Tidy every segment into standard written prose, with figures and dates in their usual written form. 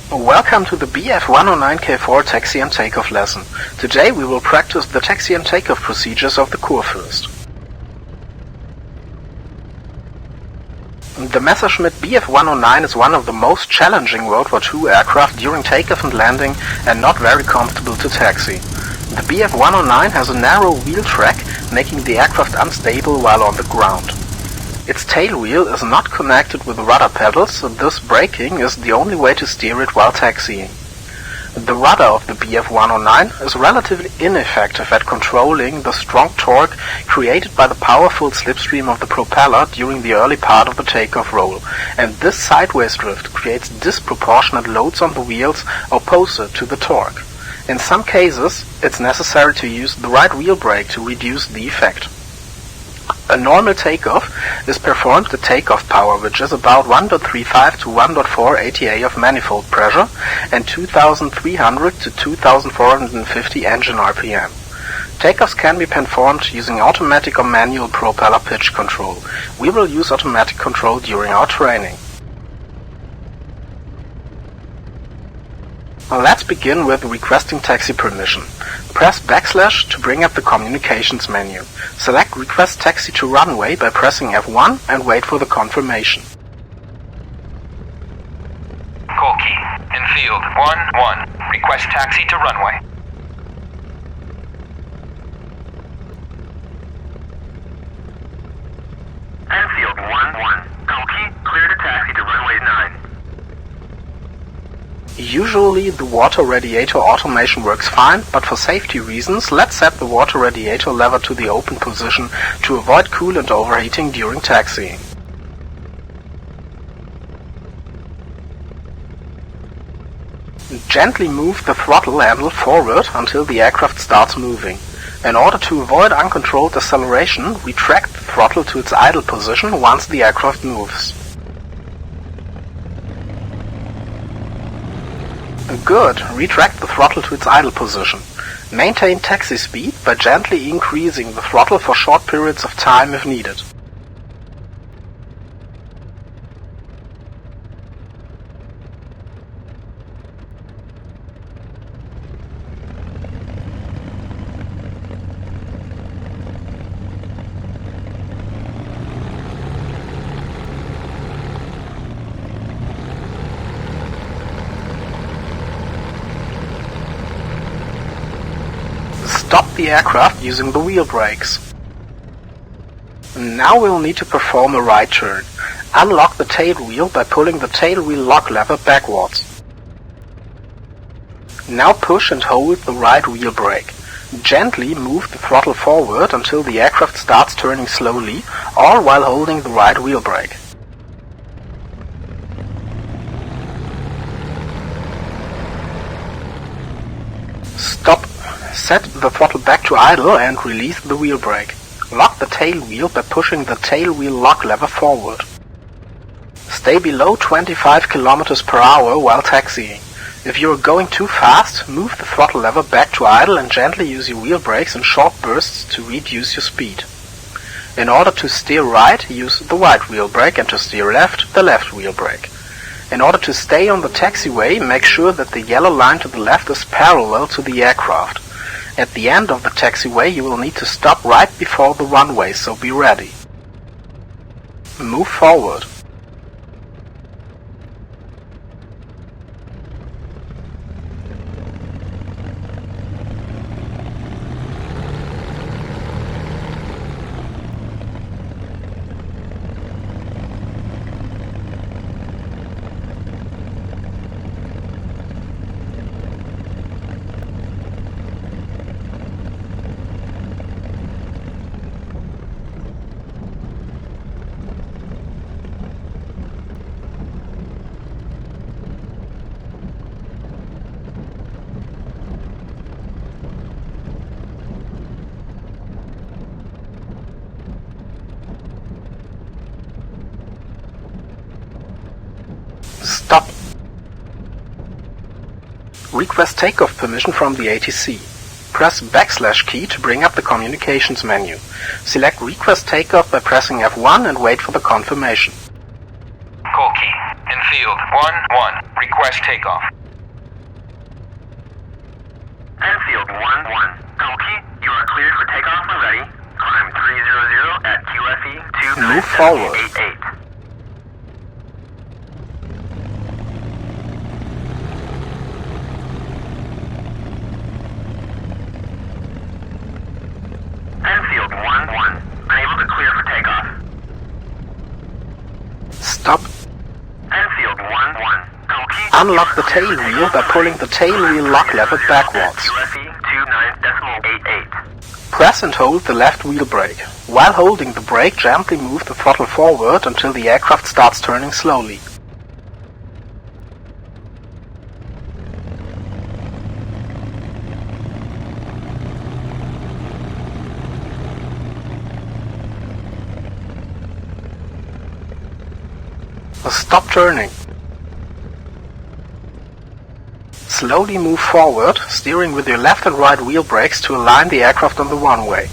Welcome to the Bf109K4 taxi and takeoff lesson. Today we will practice the taxi and takeoff procedures of the Kurfürst. The Messerschmitt Bf109 is one of the most challenging World War II aircraft during takeoff and landing and not very comfortable to taxi. The Bf109 has a narrow wheel track, making the aircraft unstable while on the ground. Its tail wheel is not connected with the rudder pedals, so thus braking is the only way to steer it while taxiing. The rudder of the Bf109 is relatively ineffective at controlling the strong torque created by the powerful slipstream of the propeller during the early part of the takeoff roll, and this sideways drift creates disproportionate loads on the wheels opposite to the torque. In some cases, it's necessary to use the right wheel brake to reduce the effect. A normal takeoff is performed at takeoff power, which is about 1.35 to 1.4 ATA of manifold pressure and 2300 to 2450 engine RPM. Takeoffs can be performed using automatic or manual propeller pitch control. We will use automatic control during our training. Let's begin with requesting taxi permission. Press / to bring up the communications menu. Select Request Taxi to Runway by pressing F1 and wait for the confirmation. Call key. Infield 1-1. Request taxi to runway. Infield 1-1. Call key. Clear to taxi to runway 9. Usually the water radiator automation works fine, but for safety reasons let's set the water radiator lever to the open position to avoid coolant overheating during taxiing. Gently move the throttle handle forward until the aircraft starts moving. In order to avoid uncontrolled acceleration, retract the throttle to its idle position once the aircraft moves. Good. Retract the throttle to its idle position. Maintain taxi speed by gently increasing the throttle for short periods of time if needed. Stop the aircraft using the wheel brakes. Now we'll need to perform a right turn. Unlock the tail wheel by pulling the tail wheel lock lever backwards. Now push and hold the right wheel brake. Gently move the throttle forward until the aircraft starts turning slowly, all while holding the right wheel brake. Stop. Set the throttle back to idle and release the wheel brake. Lock the tail wheel by pushing the tail wheel lock lever forward. Stay below 25 km per hour while taxiing. If you are going too fast, move the throttle lever back to idle and gently use your wheel brakes in short bursts to reduce your speed. In order to steer right, use the right wheel brake, and to steer left, the left wheel brake. In order to stay on the taxiway, make sure that the yellow line to the left is parallel to the aircraft. At the end of the taxiway you will need to stop right before the runway, so be ready. Move forward. Stop. Request takeoff permission from the ATC. Press / key to bring up the communications menu. Select Request Takeoff by pressing F1 and wait for the confirmation. Call key. Infield 1-1. Request takeoff. Enfield 1-1. Copy. You are cleared for takeoff when ready. Climb 300 at QFE 2988. Move forward. Enfield 1-1. Unable to clear for takeoff. Stop. Enfield 1-1. Copy. Unlock the tail wheel by pulling the tail wheel lock lever backwards. QFE 29.88. Press and hold the left wheel brake. While holding the brake, gently move the throttle forward until the aircraft starts turning slowly. Stop turning. Slowly move forward, steering with your left and right wheel brakes to align the aircraft on the runway.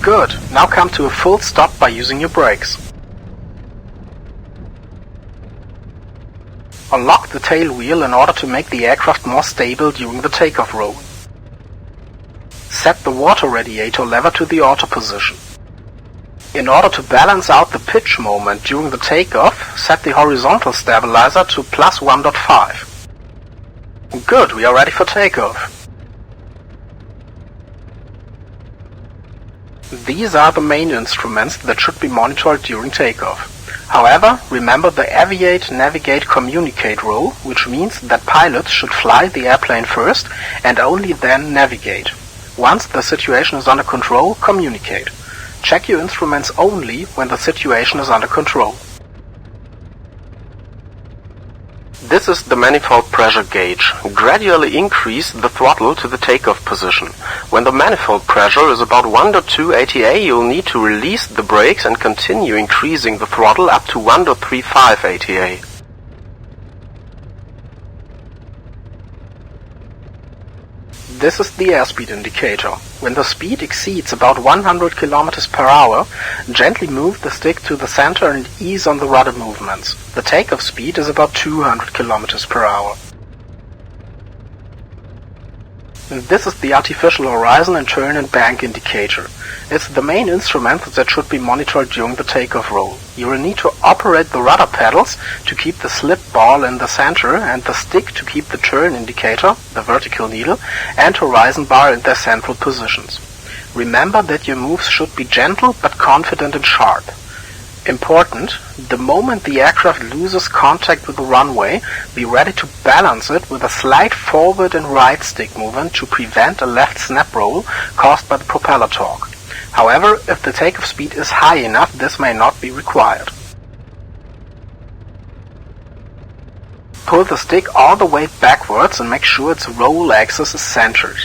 Good. Now come to a full stop by using your brakes. Unlock the tail wheel in order to make the aircraft more stable during the takeoff roll. Set the water radiator lever to the auto position. In order to balance out the pitch moment during the takeoff, set the horizontal stabilizer to plus 1.5. Good, we are ready for takeoff. These are the main instruments that should be monitored during takeoff. However, remember the aviate, navigate, communicate rule, which means that pilots should fly the airplane first and only then navigate. Once the situation is under control, communicate. Check your instruments only when the situation is under control. This is the manifold pressure gauge. Gradually increase the throttle to the takeoff position. When the manifold pressure is about 1.2 ATA, you'll need to release the brakes and continue increasing the throttle up to 1.35 ATA. This is the airspeed indicator. When the speed exceeds about 100 km per hour, gently move the stick to the center and ease on the rudder movements. The takeoff speed is about 200 km per hour. And this is the artificial horizon and turn and bank indicator. It's the main instrument that should be monitored during the takeoff roll. You will need to operate the rudder pedals to keep the slip ball in the center and the stick to keep the turn indicator, the vertical needle, and horizon bar in their central positions. Remember that your moves should be gentle but confident and sharp. Important, the moment the aircraft loses contact with the runway, be ready to balance it with a slight forward and right stick movement to prevent a left snap roll caused by the propeller torque. However, if the takeoff speed is high enough, this may not be required. Pull the stick all the way backwards and make sure its roll axis is centered.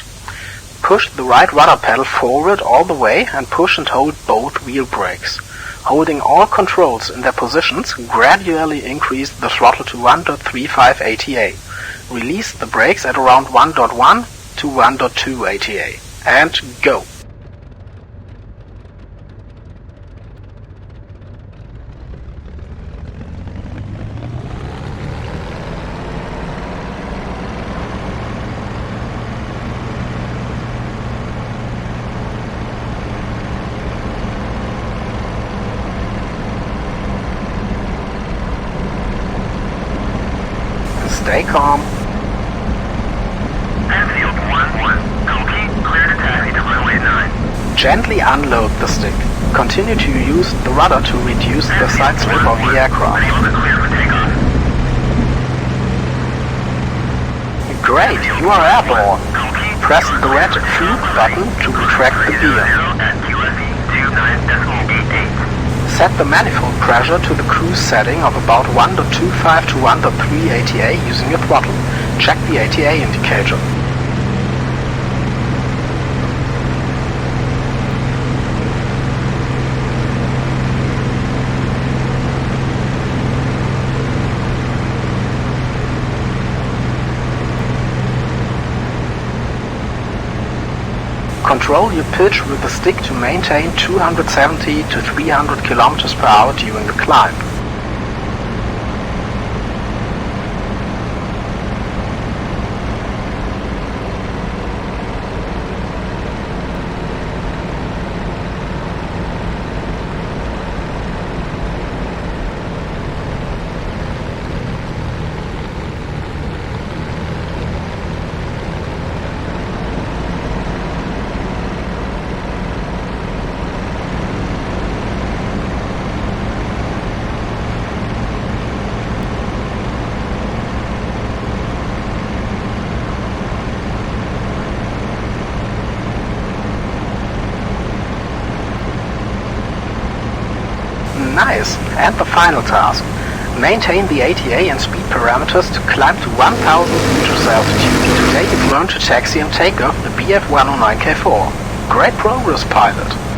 Push the right rudder pedal forward all the way and push and hold both wheel brakes. Holding all controls in their positions, gradually increase the throttle to 1.35 ATA. Release the brakes at around 1.1 to 1.2 ATA. And go! Stay calm. Enfield 1-1. Complete. Clear to taxi to runway 9. Gently unload the stick. Continue to use the rudder to reduce the side slip of the aircraft. Unable to clear for takeoff. Great, you are airborne. Press the red fuel button to retract the gear. At QFE 29.88. Set the manifold pressure to the cruise setting of about 1.25 to 1.3 ATA using your throttle. Check the ATA indicator. control your pitch with the stick to maintain 270 to 300 km per hour during the climb. Nice! And the final task. Maintain the ATA and speed parameters to climb to 1000 meters altitude. Today you've learned to taxi and take off the Bf109K4. Great progress, pilot!